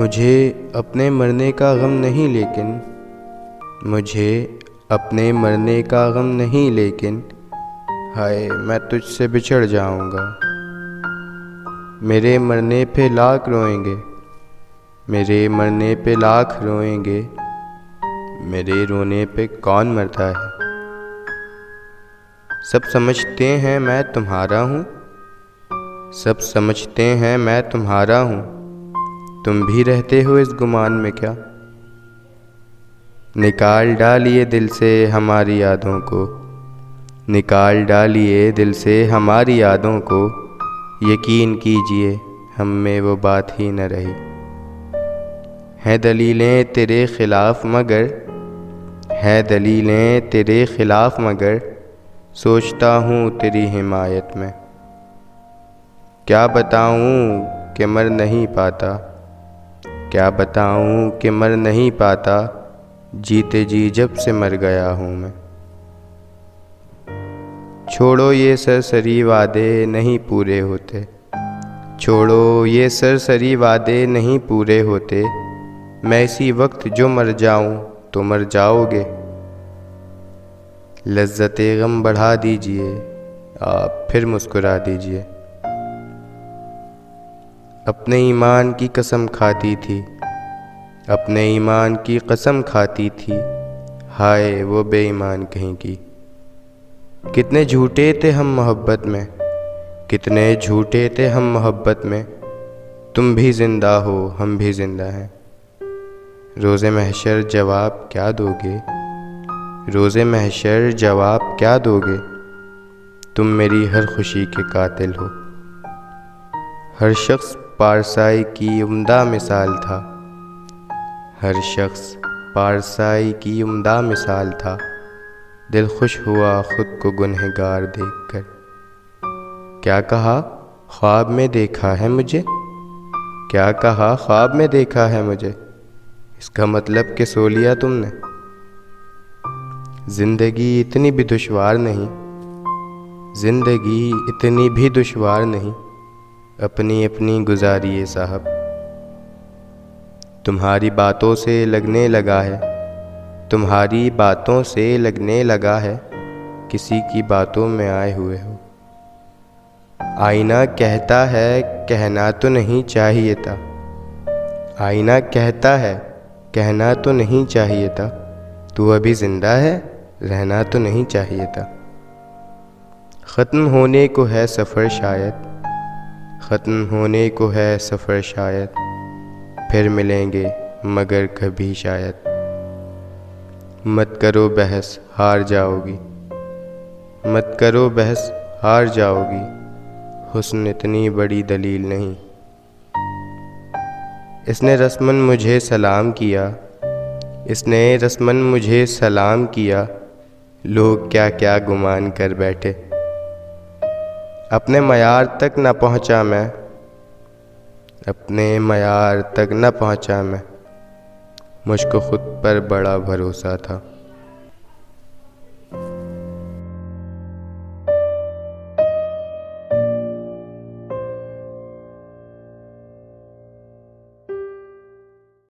مجھے اپنے مرنے کا غم نہیں لیکن ہائے میں تجھ سے بچھڑ جاؤں گا۔ میرے مرنے پہ لاکھ روئیں گے، میرے رونے پہ کون مرتا ہے؟ سب سمجھتے ہیں میں تمہارا ہوں، تم بھی رہتے ہو اس گمان میں کیا؟ نکال ڈالیے دل سے ہماری یادوں کو، یقین کیجئے ہم میں وہ بات ہی نہ رہی۔ ہیں دلیلیں تیرے خلاف مگر سوچتا ہوں تیری حمایت میں۔ کیا بتاؤں کہ مر نہیں پاتا، جیتے جی جب سے مر گیا ہوں میں۔ چھوڑو یہ سرسری وعدے نہیں پورے ہوتے، میں اسی وقت جو مر جاؤں تو مر جاؤ گے۔ لذت غم بڑھا دیجئے، آپ پھر مسکرا دیجئے۔ اپنے ایمان کی قسم کھاتی تھی، ہائے وہ بے ایمان کہیں کی۔ کتنے جھوٹے تھے ہم محبت میں، تم بھی زندہ ہو ہم بھی زندہ ہیں۔ روز محشر جواب کیا دو گے؟ تم میری ہر خوشی کے قاتل ہو۔ ہر شخص پارسائی کی عمدہ مثال تھا، دل خوش ہوا خود کو گنہگار دیکھ کر۔ کیا کہا خواب میں دیکھا ہے مجھے، اس کا مطلب کہ سو لیا تم نے۔ زندگی اتنی بھی دشوار نہیں، اپنی گزاری صاحب۔ تمہاری باتوں سے لگنے لگا ہے، کسی کی باتوں میں آئے ہوئے ہو۔ آئینہ کہتا ہے کہنا تو نہیں چاہیے تھا، تو ابھی زندہ ہے رہنا تو نہیں چاہیے تھا۔ ختم ہونے کو ہے سفر شاید، پھر ملیں گے مگر کبھی شاید۔ مت کرو بحث ہار جاؤ گی، حسن اتنی بڑی دلیل نہیں۔ اس نے رسماً مجھے سلام کیا، لوگ کیا گمان کر بیٹھے۔ اپنے معیار تک نہ پہنچا میں، مجھ کو خود پر بڑا بھروسہ تھا۔